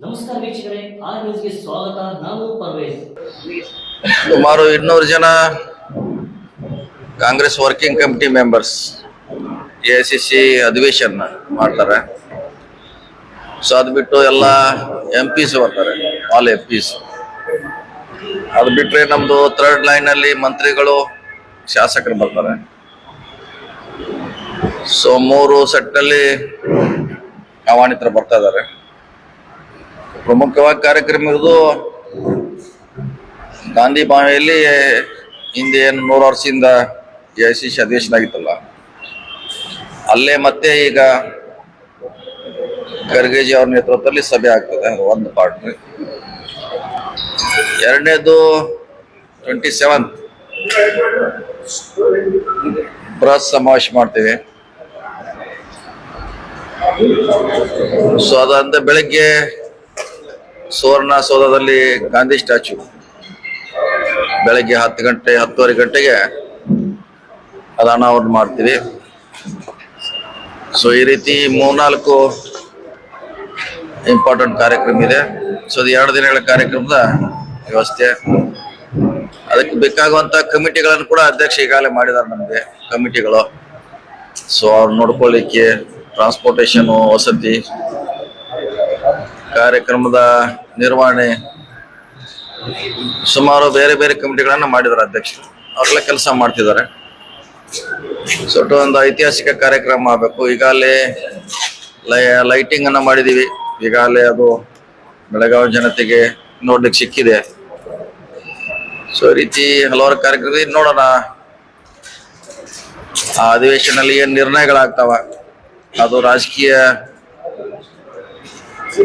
ನಮಸ್ಕಾರ ವೀಕ್ಷಕರೇ, ಆರ್ ನ್ಯೂಸ್ಗೆ ಸ್ವಾಗತ. ನಾನು ಪರ್ವೇಜ್. ಸುಮಾರು 200 ಜನ Congress working committee members AICC ಅಧಿವೇಶನ ಮಾಡ್ತಾರೆ. ಸೊ ಅದು ಬಿಟ್ಟು ಎಲ್ಲ ಎಂಪಿಸ್ ಬರ್ತಾರೆ, ಆಲ್ ಎಂಪಿಸ್. ಅದು ಬಿಟ್ರೆ ನಮ್ದು ಥರ್ಡ್ ಲೈನ್ ಅಲ್ಲಿ ಮಂತ್ರಿಗಳು, ಶಾಸಕರು ಬರ್ತಾರೆ. ಸೊ 3 ಸೆಟ್ನಲ್ಲಿ ಆಹ್ವಾನಿತರು ಬರ್ತಾ ಇದ್ದಾರೆ. ಪ್ರಮುಖವಾಗಿ ಕಾರ್ಯಕ್ರಮ ಇರೋದು ಗಾಂಧಿ ಬಾವಿಯಲ್ಲಿ ಹಿಂದೆ ಏನು 100 ವರ್ಷದಿಂದ ಎಐಸಿಸಿ ಅಧಿವೇಶನ ಆಗಿತ್ತಲ್ಲ, ಅಲ್ಲೇ ಮತ್ತೆ ಈಗ ಖರ್ಗೆಜಿ ಅವ್ರ ನೇತೃತ್ವದಲ್ಲಿ ಸಭೆ ಆಗ್ತದೆ. ಒಂದು ಪಾರ್ಟ್. ಎರಡನೇದು 27 ಬೃಹತ್ ಸಮಾವೇಶ ಮಾಡ್ತೀವಿ. ಸೊ ಅದಂತ ಬೆಳಗ್ಗೆ ಸುವರ್ಣ ಸೌಧದಲ್ಲಿ ಗಾಂಧಿ ಸ್ಟ್ಯಾಚ್ಯೂ ಬೆಳಗ್ಗೆ 10 ಗಂಟೆ 10:30 ಗಂಟೆಗೆ ಅದು ಅನಾವರಣ ಮಾಡ್ತೀವಿ. ಸೊ ಈ ರೀತಿ 3-4 ಇಂಪಾರ್ಟೆಂಟ್ ಕಾರ್ಯಕ್ರಮ ಇದೆ. ಸೊ ಅದು 2 ದಿನಗಳ ಕಾರ್ಯಕ್ರಮದ ವ್ಯವಸ್ಥೆ. ಅದಕ್ಕೆ ಬೇಕಾಗುವಂತ ಕಮಿಟಿಗಳನ್ನು ಕೂಡ ಅಧ್ಯಕ್ಷ ಈಗಾಗಲೇ ಮಾಡಿದ್ದಾರೆ ನಮಗೆ ಕಮಿಟಿಗಳು. ಸೊ ಅವ್ರು ನೋಡ್ಕೊಳ್ಳಿಕ್ಕೆ ಟ್ರಾನ್ಸ್ಪೋರ್ಟೇಷನ್, ವಸತಿ, ಕಾರ್ಯಕ್ರಮದ ನಿರ್ವಹಣೆ, ಸುಮಾರು ಬೇರೆ ಬೇರೆ ಕಮಿಟಿಗಳನ್ನ ಮಾಡಿದ್ದಾರೆ ಅಧ್ಯಕ್ಷರು. ಅವರೆಲ್ಲ ಕೆಲಸ ಮಾಡ್ತಿದ್ದಾರೆ. ಸೊ ಒಂದು ಐತಿಹಾಸಿಕ ಕಾರ್ಯಕ್ರಮ ಆಗಬೇಕು. ಈಗಾಗಲೇ ಲೈಟಿಂಗ್ ಅನ್ನ ಮಾಡಿದೀವಿ. ಈಗಾಗಲೇ ಅದು ಬೆಳಗಾವಿ ಜನತೆಗೆ ನೋಡ್ಲಿಕ್ಕೆ ಸಿಕ್ಕಿದೆ. ಸೊ ಈ ರೀತಿ ಹಲವಾರು ಕಾರ್ಯಕ್ರಮ ನೋಡೋಣ. ಆ ಅಧಿವೇಶನಲ್ಲಿ ಏನ್ ನಿರ್ಣಯಗಳಾಗ್ತಾವ, ಅದು ರಾಜಕೀಯ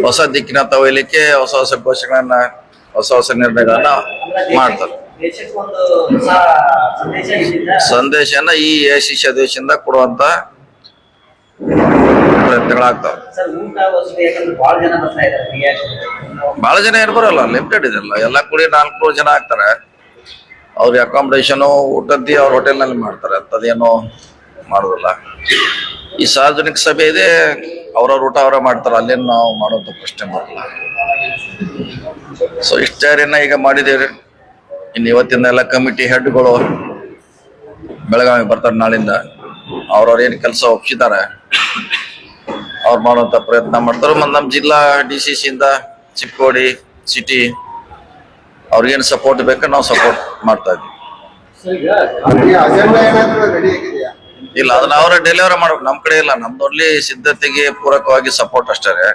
ಹೊಸ ದಿಕ್ಕಿನ ಒಯ್ಯಲಿಕ್ಕೆ ಹೊಸ ಹೊಸ ಘೋಷಣೆಗಳನ್ನ, ಹೊಸ ಹೊಸ ನಿರ್ಣಯಗಳನ್ನ ಮಾಡ್ತಾರೆ. ಸಂದೇಶನ ಈ ಎಐಸಿಸಿ ಅಧಿವೇಶನದಿಂದ ಕೊಡುವಂತ ಪ್ರಯತ್ನಗಳಾಗ್ತಾವ. ಬಹಳ ಜನ ಏನು ಬರಲ್ಲ, ಲಿಮಿಟೆಡ್ ಇದೆಲ್ಲ. ಎಲ್ಲ ಕೂಡಿ 400 ಜನ ಆಗ್ತಾರೆ. ಅವ್ರ ಅಕಾಮಿಡೇಷನ್, ಊಟದ್ದಿ ಅವ್ರ ಹೋಟೆಲ್ ನಲ್ಲಿ ಮಾಡ್ತಾರೆ. ಅಂತದೇನು ಮಾಡೋದಿಲ್ಲ. ಈ ಸಾರ್ವಜನಿಕ ಸಭೆ ಇದೆ, ಅವ್ರವ್ರ ಊಟ ಅವರ ಮಾಡ್ತಾರ. ಅಲ್ಲೇನು ನಾವು ಮಾಡೋದು ಪ್ರಶ್ನೆ ಮಾಡಲ್ಲ. ಸೊ ಇಷ್ಟೇನ ಈಗ ಮಾಡಿದೇವ್ರಿ. ಇನ್ನು ಇವತ್ತಿನ ಎಲ್ಲ ಕಮಿಟಿ ಹೆಡ್ಗಳು ಬೆಳಗಾವಿ ಬರ್ತಾರೆ ನಾಳಿಂದ. ಅವ್ರವ್ರ ಏನ್ ಕೆಲಸ ಒಪ್ಪಿಸಿದ್ದಾರೆ ಅವ್ರು ಮಾಡುವಂತ ಪ್ರಯತ್ನ ಮಾಡ್ತಾರೆ. ಮತ್ತು ನಮ್ಮ ಜಿಲ್ಲಾ DCC ಇಂದ ಚಿಕ್ಕೋಡಿ ಸಿಟಿ ಅವ್ರಿಗೇನು ಸಪೋರ್ಟ್ ಬೇಕು ನಾವು ಸಪೋರ್ಟ್ ಮಾಡ್ತಾ ಇದ್ವಿ. ಇಲ್ಲ, ಅದನ್ನ ಅವರೇ ಡೆಲಿವರಿ ಮಾಡ್ಬೇಕು. ನಮ್ ಕಡೆ ಇಲ್ಲ. ನಮ್ದು ಓನ್ಲಿ ಸಿದ್ಧತೆಗೆ ಪೂರಕವಾಗಿ ಸಪೋರ್ಟ್ ಅಷ್ಟೇ.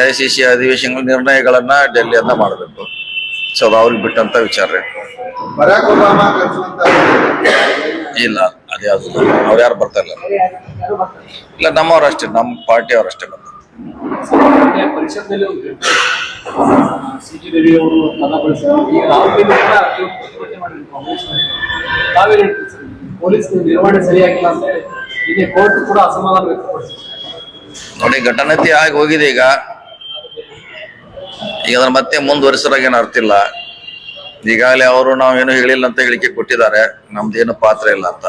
ಎಐಸಿಸಿ ಅಧಿವೇಶನ ನಿರ್ಣಯಗಳನ್ನ ಡೆಲ್ಲಿಯಿಂದ ಮಾಡಬೇಕು. ಸೊ ಅದು ಅವ್ರಿಗೆ ಬಿಟ್ಟಂತ ವಿಚಾರ. ಇಲ್ಲ, ಅದ್ಯಾವ್ದು ಅವ್ರು ಯಾರು ಬರ್ತಾ ಇಲ್ಲ. ಇಲ್ಲ, ನಮ್ಮವ್ರಷ್ಟೇ, ನಮ್ಮ ಪಾರ್ಟಿ ಅವರಷ್ಟೇ ಬರ್ತಾರೆ. ನೋಡಿ, ಘಟನೆತಿ ಆಗಿ ಹೋಗಿದೆ. ಈಗ ಅದ್ರ ಮತ್ತೆ ಮುಂದುವರಿಸೋರಾಗ ಏನು ಅರ್ಥ ಇಲ್ಲ. ಈಗಾಗಲೇ ಅವರು ನಾವೇನು ಹೇಳಿಲ್ಲ ಅಂತ ಹೇಳಿಕೆ ಕೊಟ್ಟಿದ್ದಾರೆ, ನಮ್ದೇನು ಪಾತ್ರ ಇಲ್ಲ ಅಂತ.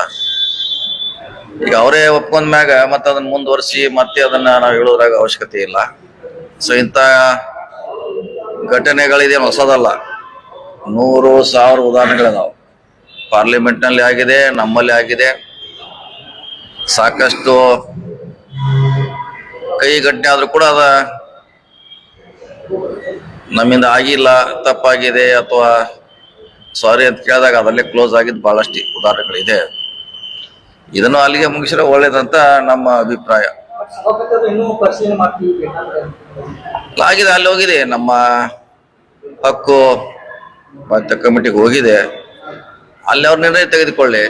ಈಗ ಅವರೇ ಒಪ್ಕೊಂಡ್ ಮ್ಯಾಗ ಮತ್ತೆ ಅದನ್ನ ಮುಂದುವರಿಸಿ ಮತ್ತೆ ಅದನ್ನ ನಾವು ಹೇಳೋದ್ರಾಗ ಅವಶ್ಯಕತೆ ಇಲ್ಲ. ಸೊ ಇಂಥ ಘಟನೆಗಳಿದೇನು ಹೊಸದಲ್ಲ. 100,000 ಉದಾಹರಣೆಗಳಿದಾವೆ. ಪಾರ್ಲಿಮೆಂಟ್ ನಲ್ಲಿ ಆಗಿದೆ, ನಮ್ಮಲ್ಲಿ ಆಗಿದೆ. ಸಾಕಷ್ಟು ಕೈ ಘಟನೆ ಆದ್ರೂ ಕೂಡ ಅದ ನಮ್ಮಿಂದ ಆಗಿಲ್ಲ, ತಪ್ಪಾಗಿದೆ ಅಥವಾ ಸಾರಿ ಅಂತ ಕೇಳಿದಾಗ ಅದಲ್ಲೇ ಕ್ಲೋಸ್ ಆಗಿದ್ದು ಬಹಳಷ್ಟು ಉದಾಹರಣೆಗಳಿದೆ. ಇದನ್ನು ಅಲ್ಲಿಗೆ ಮುಗಿಸಿದ್ರೆ ಒಳ್ಳೇದಂತ ನಮ್ಮ ಅಭಿಪ್ರಾಯ. ಆಗಿದೆ, ಅಲ್ಲಿ ಹೋಗಿದೆ. ನಮ್ಮ ಹಕ್ಕು ಮತ್ತೆ ಕಮಿಟಿಗೆ ಹೋಗಿದೆ. ಅಲ್ಲಿ ಅವ್ರ ನಿರ್ಣಯ ತೆಗೆದುಕೊಳ್ಳಿ.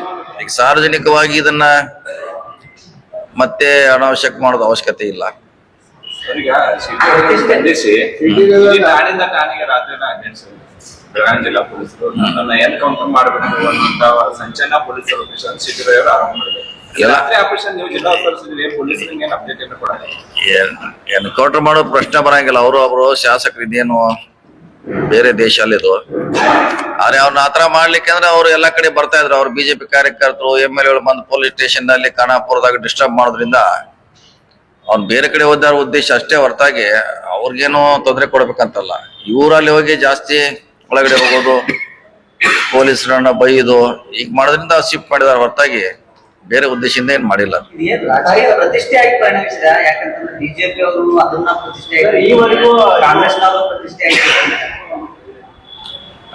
ಈಗ ಸಾರ್ವಜನಿಕವಾಗಿ ಇದನ್ನ ಮತ್ತೆ ಅನಾವಶ್ಯಕ ಮಾಡೋದು ಅವಶ್ಯಕತೆ ಇಲ್ಲ. ಬೆಳಗಾವಿ ಜಿಲ್ಲಾ ಪೊಲೀಸರು ನನ್ನ ಎನ್ಕೌಂಟರ್ ಮಾಡಬೇಕು ಅಂತ ಸಂಚಲನ ಪೊಲೀಸರು ಆರಂಭ ಮಾಡಿದ್ರು. ಎನ್ಕೌಂಟರ್ ಮಾಡೋ ಪ್ರಶ್ನೆ ಬರಂಗಿಲ್ಲ. ಅವರು ಶಾಸಕರು ಇದೇನು ಬೇರೆ ದೇಶ ಅಲ್ಲಿದು. ಆದ್ರೆ ಅವ್ರನ್ನ ಆತರ ಮಾಡ್ಲಿಕ್ಕೆ ಅಂದ್ರೆ ಅವ್ರು ಎಲ್ಲಾ ಕಡೆ ಬರ್ತಾ ಇದ್ರು. ಅವ್ರು ಬಿಜೆಪಿ ಕಾರ್ಯಕರ್ತರು, MLA ಗಳು ಬಂದು ಪೊಲೀಸ್ ಸ್ಟೇಷನ್ ನಲ್ಲಿ ಖಾನಾಪುರದಾಗ ಡಿಸ್ಟರ್ಬ್ ಮಾಡೋದ್ರಿಂದ ಅವ್ನು ಬೇರೆ ಕಡೆ ಹೋದಾರ ಉದ್ದೇಶ ಅಷ್ಟೇ ಹೊರತಾಗಿ ಅವ್ರಿಗೇನೋ ತೊಂದರೆ ಕೊಡ್ಬೇಕಂತಲ್ಲ. ಇವರಲ್ಲಿ ಹೋಗಿ ಜಾಸ್ತಿ ಒಳಗಡೆ ಹೋಗೋದು, ಪೊಲೀಸರನ್ನ ಬೈದು ಈಗ ಮಾಡೋದ್ರಿಂದ ಶಿಫ್ಟ್ ಮಾಡಿದಾರೆ ಹೊರತಾಗಿ ಬೇರೆ ಉದ್ದೇಶದಿಂದ ಏನ್ ಮಾಡಿಲ್ಲ. ಇದೇನು ರಾಜಕೀಯ ಪ್ರತಿಷ್ಠೆ ಆಗಿ ಪರಿಣಮಿಸಿದ? ಯಾಕಂತಂದ್ರೆ ಬಿಜೆಪಿ ಅವರು ಅದನ್ನ ಪ್ರತಿಷ್ಠೆ ಆಗಿ, ಈವರೆಗೂ ಕಾಂಗ್ರೆಸ್ನವರು ಪ್ರತಿಷ್ಠೆ ಆಗಿ,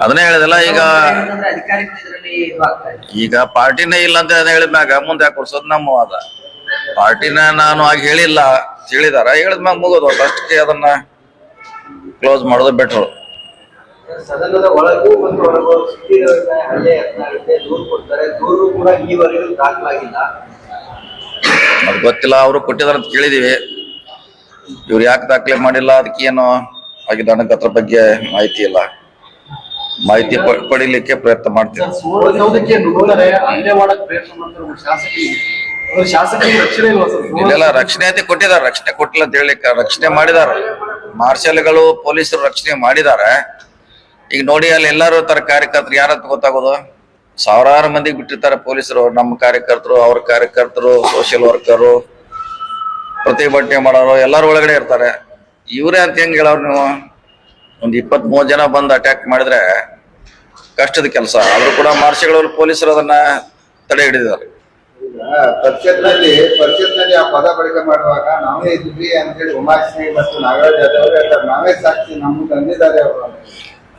ಅದನ್ನೇ ಹೇಳಿದಲ್ಲ ಈಗ ಯಾಕಂತಂದ್ರೆ ಅಧಿಕಾರಿಗಳು ಇದರಲ್ಲಿ ಇದು ಆಗ್ತಾ ಇದೆ. ಈಗ ಪಾರ್ಟಿನೇ ಇಲ್ಲ ಅಂತ ಹೇಳಿದ್ಮ್ಯಾಗ ಮುಂದೆ ಯಾಕೆ ಕೊಡ್ಸೋದು ನಮ್ಮ ವಾದ. ಪಾರ್ಟಿನ ನಾನು ಆಗ ಹೇಳಿದಾರ, ಹೇಳಿದ್ಮ್ಯಾಗ ಮುಗೋದು ಅಷ್ಟಕ್ಕೆ ಅದನ್ನ ಕ್ಲೋಸ್ ಮಾಡೋದು ಬೆಟ್ರು. ಸದನದ ಒಳಗೂ ಮತ್ತು ಹೊರಗೂ ಸಿಕ್ಕಿರೋದ್ರಿಂದ ಹಳ್ಳಿ ಯತ್ನಾಗುತ್ತೆ, ದೂರು ಕೊಡ್ತಾರೆ. ದೂರು ಕೂಡ ಈವರೆಗೂ ದಾಖಲಾಗಿಲ್ಲ. ಅದು ಗೊತ್ತಿಲ್ಲ, ಅವರು ಕೊಟ್ಟಿದಾರ ಅಂತ ಕೇಳಿದೀವಿ. ಇವ್ರು ಯಾಕೆ ದಾಖಲೆ ಮಾಡಿಲ್ಲ, ಅದಕ್ಕೆ ಏನು ಆಗಿದೆ ಅನ್ನೋದು ಅದ್ರ ಬಗ್ಗೆ ಮಾಹಿತಿ ಇಲ್ಲ. ಮಾಹಿತಿ ಪಡಿಲಿಕ್ಕೆ ಪ್ರಯತ್ನ ಮಾಡ್ತೀವಿ. ಯಾವುದಕ್ಕೆ ನುಗ್ತಾರೆ, ಹಲ್ಲೆ ಮಾಡಕ್ ಪ್ರಯತ್ನ ಮಾಡ್ತಾರೆ ಶಾಸಕರಿಗೆ ರಕ್ಷಣೆ ಇಲ್ವಾ ಸರ್? ಇಲ್ಲೆಲ್ಲ ರಕ್ಷಣೆ ಅಂತ ಕೊಟ್ಟಿದ್ದಾರೆ, ರಕ್ಷಣೆ ಕೊಟ್ಟಿಲ್ಲ ಅಂತ ಹೇಳಿಕ್ಕೆ ರಕ್ಷಣೆ ಮಾಡಿದಾರ. ಮಾರ್ಷಲ್ಗಳು ಪೊಲೀಸರು ರಕ್ಷಣೆ ಮಾಡಿದ್ದಾರೆ. ಈಗ ನೋಡಿ ಅಲ್ಲಿ ಎಲ್ಲರೂ ತರ ಕಾರ್ಯಕರ್ತರು ಯಾರಂತ ಗೊತ್ತಾಗೋದು? ಸಾವಿರಾರು ಮಂದಿಗೆ ಬಿಟ್ಟಿರ್ತಾರೆ ಪೊಲೀಸರು. ನಮ್ಮ ಕಾರ್ಯಕರ್ತರು, ಅವ್ರ ಕಾರ್ಯಕರ್ತರು, ಸೋಷಿಯಲ್ ವರ್ಕರು, ಪ್ರತಿಭಟನೆ ಮಾಡೋರು ಎಲ್ಲರೂ ಒಳಗಡೆ ಇರ್ತಾರೆ. ಇವರೇ ಅಂತ ಹೆಂಗ್ ಹೇಳೋರು ನೀವು? ಒಂದು 23 ಜನ ಬಂದು ಅಟ್ಯಾಕ್ ಮಾಡಿದ್ರೆ ಕಷ್ಟದ ಕೆಲಸ. ಆದ್ರೂ ಕೂಡ ಮಾರ್ಷಲ್ಗಳು ಪೊಲೀಸರು ಅದನ್ನ ತಡೆ ಹಿಡಿದಿದ್ದಾರೆ. ಪರಿಷತ್ನಲ್ಲಿ ಆ ಪದ ಬಳಕೆ ಮಾಡುವಾಗ ನಾವೇ ಇದ್ವಿ ಅಂತೇಳಿ ಉಮಾಶ್ರೀ ಮತ್ತು ನಾಗರಾಜ್ ಯಾದವ್ ಹೇಳ್ತಾರೆ, ನಾವೇ ಸಾಕ್ಷಿ, ನಮ್ಗೆ ಅಂದಿದ್ದಾರೆ ಅವರು.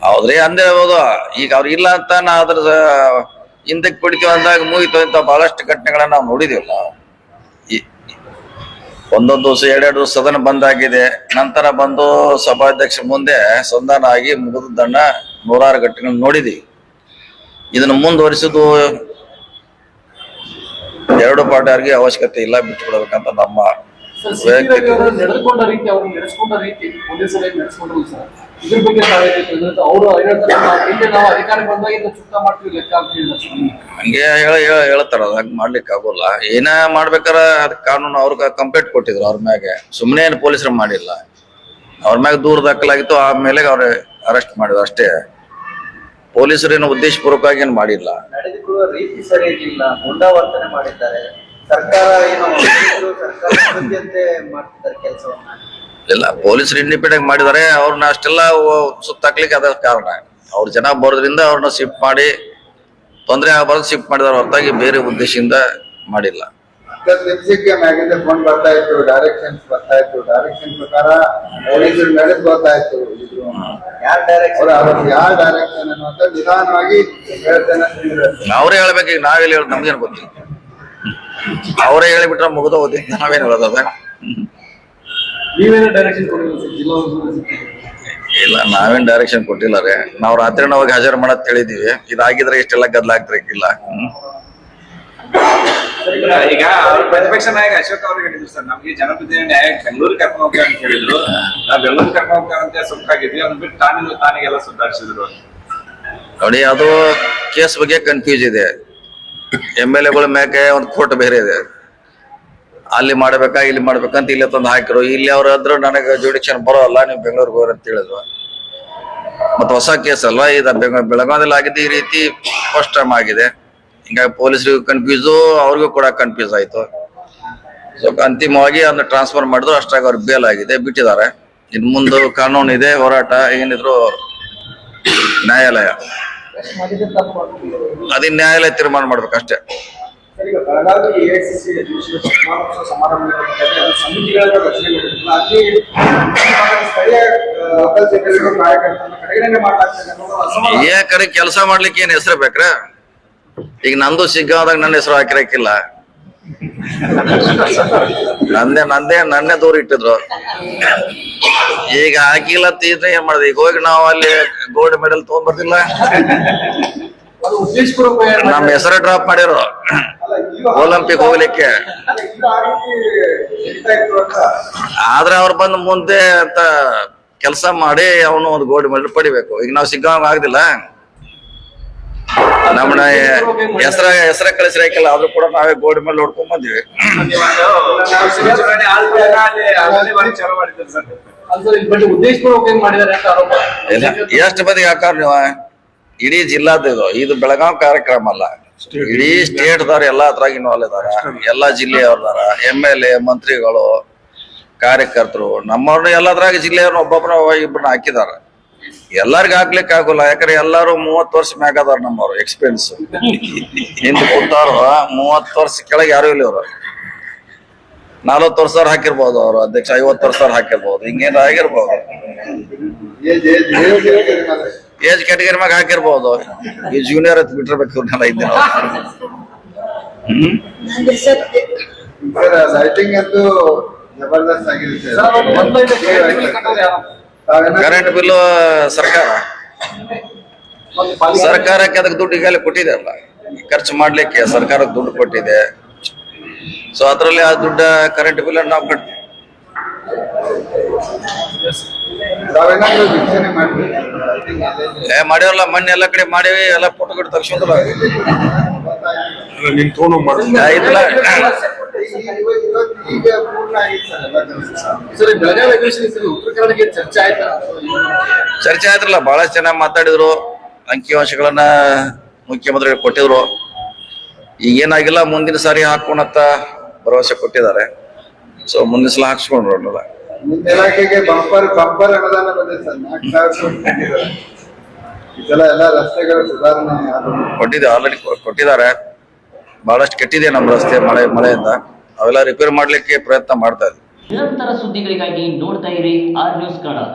ಹೌದ್ರಿ, ಅಂದೇ ಹೌದು. ಈಗ ಅವ್ರು ಇಲ್ಲ ಅಂತ ನಾ ಅದ್ರ ಹಿಂದಕ್ಕೆ ಬಿಡ್ತೀವಿ ಅಂದಾಗ ಮುಗಿತು ಅಂತ ಬಹಳಷ್ಟು ಘಟನೆಗಳನ್ನ ನಾವು ನೋಡಿದೀವಲ್ಲ. ಒಂದೊಂದು ದಿವಸ 2-2 ದಿವಸ ಸದನ ಬಂದಾಗಿದೆ. ನಂತರ ಬಂದು ಸಭಾಧ್ಯಕ್ಷ ಮುಂದೆ ಸಂಧಾನ ಆಗಿ ಮುಗಿದನ್ನ 100 ಘಟನೆಗಳು ನೋಡಿದೀವಿ. ಇದನ್ನ ಮುಂದುವರಿಸೋದು ಎರಡು ಪಾರ್ಟಿಯವರಿಗೆ ಅವಶ್ಯಕತೆ ಇಲ್ಲ, ಬಿಟ್ಬಿಡ್ಬೇಕಂತ ನಮ್ಮ ವೈಯಕ್ತಿಕ. ನಡೆದುಕೊಂಡ ರೀತಿ, ಅವ್ರು ನಡೆಸ್ಕೊಂಡ ರೀತಿ ಪೊಲೀಸರಿಗೆ ನಡೆಸ್ಕೊಂಡ್ರು ಸರ್. ಇದ್ರ ಬಗ್ಗೆ ಅವರು ಹಿಂದೆ ನಾವು ಅಧಿಕಾರ ಬಂದಾಗ ಇದನ್ನ ಚುಕ್ತ ಮಾಡ್ತೀವಿ ಲೆಕ್ಕ ಅಂತ ಹೇಳಿದ್ರು. ಹಂಗೆ ಹೇಳ್ತಾರ, ಹಂಗ್ ಮಾಡ್ಲಿಕ್ಕೆ ಆಗೋಲ್ಲ. ಏನ ಮಾಡ್ಬೇಕಾರ ಅದಕ್ಕೆ ಕಾನೂನು ಅವ್ರಿಗೆ ಕಂಪ್ಲೇಂಟ್ ಕೊಟ್ಟಿದ್ರು ಅವ್ರ ಮ್ಯಾಗೆ. ಸುಮ್ಮನೆ ಏನು ಪೊಲೀಸರು ಮಾಡಿಲ್ಲ, ಅವ್ರ ಮ್ಯಾಗ ದೂರ ದಾಖಲಾಗಿತ್ತು. ಆಮೇಲೆ ಅವ್ರ ಅರೆಸ್ಟ್ ಮಾಡಿದ್ರು ಅಷ್ಟೇ. ಪೊಲೀಸರೇನು ಉದ್ದೇಶಪೂರ್ವಕವಾಗಿ ಏನು ಮಾಡಿಲ್ಲ. ನಡೆದುಕೊಳ್ಳುವ ರೀತಿ ಸರಿ ಇರಲಿಲ್ಲ, ಮುಂದಾವರ್ತನೆ ಮಾಡಿದ್ದಾರೆ. ಸರ್ಕಾರ ಏನು ಸರ್ಕಾರ ವಿರುದ್ಧತೆ ಮಾಡ್ತಿದ್ದಾರೆ ಕೆಲಸವನ್ನ. ಇಲ್ಲ, ಪೊಲೀಸರು ಇಂಡಿಪೆಂಡೆಂಟ್ ಮಾಡಿದ್ದಾರೆ. ಅವ್ರನ್ನ ಅಷ್ಟೆಲ್ಲ ಸುತ್ತಾಕ್ಲಿಕ್ಕೆ ಅದ ಕಾರಣ. ಅವ್ರ ಜನ ಬರೋದ್ರಿಂದ ಅವ್ರನ್ನ ಶಿಫ್ಟ್ ಮಾಡಿ ತೊಂದರೆ ಆಗಬಾರ್ದು ಶಿಫ್ಟ್ ಮಾಡಿದಾರೆ ಹೊರತಾಗಿ ಬೇರೆ ಉದ್ದೇಶದಿಂದ ಮಾಡಿಲ್ಲ. 10 ನಿಮಿಷಕ್ಕೆ ಮ್ಯಾಗಿಂದ ಫೋನ್ ಬರ್ತಾ ಇತ್ತು, ಡೈರೆಕ್ಷನ್ಸ್ ಬರ್ತಾ ಇತ್ತು. ಡೈರೆಕ್ಷನ್ ಪ್ರಕಾರ ಪೊಲೀಸರು ನಡೆದು ಬರ್ತಾ ಇತ್ತು. ಯಾರ ಡೈರೆಕ್ಷನ್, ಯಾವ ಡೈರೆಕ್ಷನ್ ಅನ್ನುವಂತ ನಿಧಾನವಾಗಿ ಹೇಳ್ತೇನೆ. ಅವರೇ ಹೇಳ್ಬೇಕು. ಈಗ ನಾವೆಲ್ಲಿ ಹೇಳೋದು ನಮ್ಗೇನು ಗೊತ್ತಿಲ್ಲ. ಅವರೇ ಹೇಳಿಬಿಟ್ರೆ ಮುಗಿದ ಹೋದಿ, ನಾವೇನು ಹೇಳೋದ? ನೀವೇನೋ ಡೈರೆಕ್ಷನ್ ಕೊಡಿಲ್ಲ ಸರ್ ಜಿಲ್ಲಾ ಇಲ್ಲ, ನಾವೇನ್ ಡೈರೆಕ್ಷನ್ ಕೊಟ್ಟಿಲ್ಲ ರೀ. ನಾವು ರಾತ್ರಿ ಹೋಗಿ ಹಾಜರು ಮಾಡತ್ ಹೇಳಿದೀವಿ. ಇದಾಗಿದ್ರೆ ಇಷ್ಟೆಲ್ಲ ಗದ್ದಲಾಗ್ತಿರಕ್ಕಿಲ್ಲ. ಈಗ ಅವ್ರ ಪ್ರತಿಪಕ್ಷ ನಾಯಕ ಅಶೋಕ್ ಅವ್ರಿಗೆ ಹೇಳಿದ್ರು ಸರ್, ನಮ್ಗೆ ಜನಪ್ರತಿನಿಧಿ ನ್ಯಾಯ ಬೆಂಗಳೂರಿಗೆ ಕರ್ಕೊಂಡು ಹೋಗ್ತಾರೆ ಅಂತ ಹೇಳಿದ್ರು. ನಾವು ಬೆಂಗಳೂರಿಗೆ ಕರ್ಕೊಂಡು ಹೋಗ್ತಾರಂತೆ ಸುಮ್ಕಾಗಿದ್ವಿ. ಅಂದ್ಬಿಟ್ಟು ತಾನಿಗೆಲ್ಲ ಸುಧಾರಿಸಿದ್ರು. ನೋಡಿ, ಅದು ಕೇಸ್ ಬಗ್ಗೆ ಕನ್ಫ್ಯೂಸ್ ಇದೆ. MLA ಗಳ ಮ್ಯಾಕೆ ಒಂದು ಕೋರ್ಟ್ ಬೇರೆ ಇದೆ. ಅಲ್ಲಿ ಮಾಡ್ಬೇಕಾ ಇಲ್ಲಿ ಮಾಡ್ಬೇಕಂತ ಇಲ್ಲಿ ತಂದು ಹಾಕಿರು. ಇಲ್ಲಿ ಅವ್ರು ಆದ್ರೂ ನನಗೆ ಜುಡಿಕ್ಷನ್ ಬರೋಲ್ಲ, ನೀವು ಬೆಂಗಳೂರಿಗೆ ಹೋಗ್ರಿ ಅಂತ ಹೇಳಿದ್ರು. ಮತ್ತೆ ಹೊಸ ಕೇಸ್ ಅಲ್ವಾ ಇದು. ಬೆಳಗಾವದಲ್ಲಿ ಆಗಿದ್ದು ಈ ರೀತಿ ಫಸ್ಟ್ ಟೈಮ್ ಆಗಿದೆ. ಹಿಂಗಾಗಿ ಪೊಲೀಸರಿಗೂ ಕನ್ಫ್ಯೂಸು, ಅವ್ರಿಗೂ ಕೂಡ ಕನ್ಫ್ಯೂಸ್ ಆಯ್ತು. ಸೊ ಅಂತಿಮವಾಗಿ ಅದನ್ನ ಟ್ರಾನ್ಸ್ಫರ್ ಮಾಡಿದ್ರು. ಅಷ್ಟಾಗಿ ಅವ್ರಿಗೆ ಬೇಲ್ ಆಗಿದೆ, ಬಿಟ್ಟಿದ್ದಾರೆ. ಇನ್ನು ಮುಂದೆ ಕಾನೂನು ಇದೆ, ಹೋರಾಟ ಏನಿದ್ರು ನ್ಯಾಯಾಲಯ, ಅದೇ ನ್ಯಾಯಾಲಯ ತೀರ್ಮಾನ ಮಾಡ್ಬೇಕಷ್ಟೇ. ಈಗ ಬೆಳಗಾವಿ AICC ಸಮಾರಂಭ ಸಮಿತಿಗಳ ರಚನೆ ಮಾಡಿದ್ರು. ಅಲ್ಲಿ ಸ್ಥಳೀಯ ಲೋಕಲ್ ಜನರಿಗೂ ಕಾರ್ಯಕರ್ತರನ್ನ ಕಡೆಗಣನೆ ಮಾಡಲಾಗ್ತದೆ. ಏ ಕಡೆ ಕೆಲಸ ಮಾಡ್ಲಿಕ್ಕೆ ಏನ್ ಹೆಸರು ಬೇಕ್ರ? ಈಗ ನಂದು ಸಿಗ್ಗಾದಾಗ ನನ್ನ ಹೆಸರು ಹಾಕಿರಕ್ಕಿಲ್ಲ. ನನ್ನೇ ದೂರ ಇಟ್ಟಿದ್ರು. ಈಗ ಹಾಕಿಲ್ಲ ತೀದ್ರೆ ಏನ್ ಮಾಡಿದೆ? ಈಗ ಹೋಗಿ ನಾವು ಅಲ್ಲಿ ಗೋಲ್ಡ್ ಮೆಡಲ್ ತಗೊಂಡ್ಬರ್ತಿಲ್ಲ, ನಮ್ಮ ಹೆಸರು ಡ್ರಾಪ್ ಮಾಡಿರೋ ಒಲಿಂಪಿಕ್ ಹೋಗ್ಲಿಕ್ಕೆ. ಆದ್ರೆ ಅವ್ರು ಬಂದು ಮುಂದೆ ಅಂತ ಕೆಲಸ ಮಾಡಿ ಅವನು ಒಂದು ಗೋಲ್ಡ್ ಮೆಡಲ್ ಪಡಿಬೇಕು. ಈಗ ನಾವು ಸಿಗ್ಗಾಂಗ್ ಆಗದಿಲ್ಲ. ನಮ್ಮನ್ನ ಹೆಸರ ಕಳಿಸಿರಕಿಲ್ಲ, ಆದ್ರೂ ಕೂಡ ನಾವೇ ಗೋಲ್ಡ್ ಮೆಡಲ್ ಹೊಡ್ಕೊಂಡ್ ಬಂದಿವಿ. ಎಷ್ಟು ಮಂದಿ ಹಾಕಾರ ನೀವು? ಇಡೀ ಜಿಲ್ಲಾದ ಇದು ಬೆಳಗಾವ್ ಕಾರ್ಯಕ್ರಮ ಅಲ್ಲ, ಇಡೀ ಸ್ಟೇಟ್ ದವ್ರ ಎಲ್ಲಾ ಅದ್ರಾಗ ಇನ್ವಾಲ್ವ್ ಇದಾರ. ಎಲ್ಲಾ ಜಿಲ್ಲೆಯವ್ರದಾರ, MLA ಮಂತ್ರಿಗಳು, ಕಾರ್ಯಕರ್ತರು ನಮ್ಮವ್ರನ್ನ ಎಲ್ಲದ್ರಾಗ ಜಿಲ್ಲೆಯವ್ರನ್ನ ಒಬ್ಬೊಬ್ಬರ ಇಬ್ಬರನ್ನ ಹಾಕಿದಾರ. ಎಲ್ಲರಿಗೂ ಹಾಕ್ಲಿಕ್ಕೆ ಆಗೋಲ್ಲ, ಯಾಕಂದ್ರೆ ಎಲ್ಲಾರು 30 ವರ್ಷ ಮ್ಯಾಗ ಅದಾರ ನಮ್ಮವ್ರು ಎಕ್ಸ್ಪೀರಿಯನ್ಸ್. ಹಿಂದೆ ಕೂತಾರು 30 ವರ್ಷ ಕೆಳಗೆ ಯಾರು ಇಲ್ಲ ಇವ್ರು. 40 ವರ್ಷ ಹಾಕಿರ್ಬೋದು ಅವ್ರು ಅಧ್ಯಕ್ಷ, 50 ವರ್ಷ ಹಾಕಿರ್ಬೋದು, ಹಿಂಗೇನ ಆಗಿರ್ಬೋದು. ಏಜ್ ಕ್ಯಾಟಗರಿ ಮ್ಯಾಗ ಹಾಕಿರ್ಬೋದು. ಈ ಜೂನಿಯರ್ ಅಂತ ಬಿಟ್ಟಿರ್ಬೇಕು ಇವ್ರನ್ನೆಲ್ಲ ಇದ್ದೇನೆ. ಲೈಟಿಂಗ್ ಅಂತೂ ಜಬರ್ದಸ್ತ್ ಆಗಿದೆ ಸರ್. ಸರ್, ಅವ್ರು ಮೊದ್ಲಿಂದ ಕರೆಂಟ್ ಬಿಲ್ ಕಟ್ಟೋರು ಯಾರು? ಕರೆಂಟ್ ಬಿಲ್ ಸರ್ಕಾರಕ್ಕೆ ಅದಕ್ಕೆ ದುಡ್ಡು ಈಗಾಗಲೇ ಕೊಟ್ಟಿದೆ ಅಲ್ಲ, ಖರ್ಚು ಮಾಡ್ಲಿಕ್ಕೆ ಸರ್ಕಾರಕ್ಕೆ ದುಡ್ಡು ಕೊಟ್ಟಿದೆ. ಸೊ ಅದ್ರಲ್ಲಿ ಆ ದುಡ್ಡ ಕರೆಂಟ್ ಬಿಲ್ ನಾವು ತಾವೇನಾದ್ರೂ ವೀಕ್ಷಣೆ ಮಾಡ್ತೀವಿ ಮಾಡ್ಯಾರಲ್ಲ, ಮೊನ್ನೆ ಎಲ್ಲ ಕಡೆ ಮಾಡೇವಿ, ಎಲ್ಲ ಫೋಟೋ ಗಿಟ್ಟು ತಗ್ಸೋದಿಲ್ಲ. ಈಗ ಪೂರ್ಣ ಆಗಿತ್ತು ಸರ್ ಎಲ್ಲ ಕೆಲಸ. ಸರ್, ಬೆಳಗಾವಿ ಅಧಿವೇಶನ ಉತ್ತರ ಕನ್ನಡಕ್ಕೆ ಚರ್ಚೆ ಆಯ್ತಾ? ಚರ್ಚೆ ಆಯ್ತ್ರಲ್ಲ, ಬಹಳಷ್ಟು ಚೆನ್ನಾಗಿ ಮಾತಾಡಿದ್ರು, ಅಂಕಿಅಂಶಗಳನ್ನ ಮುಖ್ಯಮಂತ್ರಿಗಳು ಕೊಟ್ಟಿದ್ರು. ಈಗೇನಾಗಿಲ್ಲ, ಮುಂದಿನ ಸಾರಿ ಹಾಕೋಣಂತ ಭರವಸೆ ಕೊಟ್ಟಿದ್ದಾರೆ. ಸೊ ಮುಂದಿನ ಸಲ ಹಾಕ್ಸ್ಕೊಂಡ್ರು. ನಿಮ್ಮ ಇಲಾಖೆಗೆ ಬಂಪರ್ ಅನುದಾನ ಬಂದಿದೆ ಸರ್, 4,000 ಕೋಟಿ ಕೊಟ್ಟಿದ್ದಾರೆ. ಈ ಸಲ ಎಲ್ಲ ರಸ್ತೆಗಳ ಸುಧಾರಣೆ ಕೊಟ್ಟಿದೆ, ಆಲ್ರೆಡಿ ಕೊಟ್ಟಿದ್ದಾರೆ. ಬಹಳಷ್ಟು ಕೆಟ್ಟಿದೆ ನಮ್ಮ ರಸ್ತೆ ಮಳೆಯಿಂದ. ಅವೆಲ್ಲ ರಿಪೇರ್ ಮಾಡ್ಲಿಕ್ಕೆ ಪ್ರಯತ್ನ ಮಾಡ್ತಾ ಇದ್ವಿ. ನಿರಂತರ ಸುದ್ದಿಗಳಿಗಾಗಿ ನೋಡ್ತಾ ಇರಿ ಆರ್ ನ್ಯೂಸ್ ಕನ್ನಡ.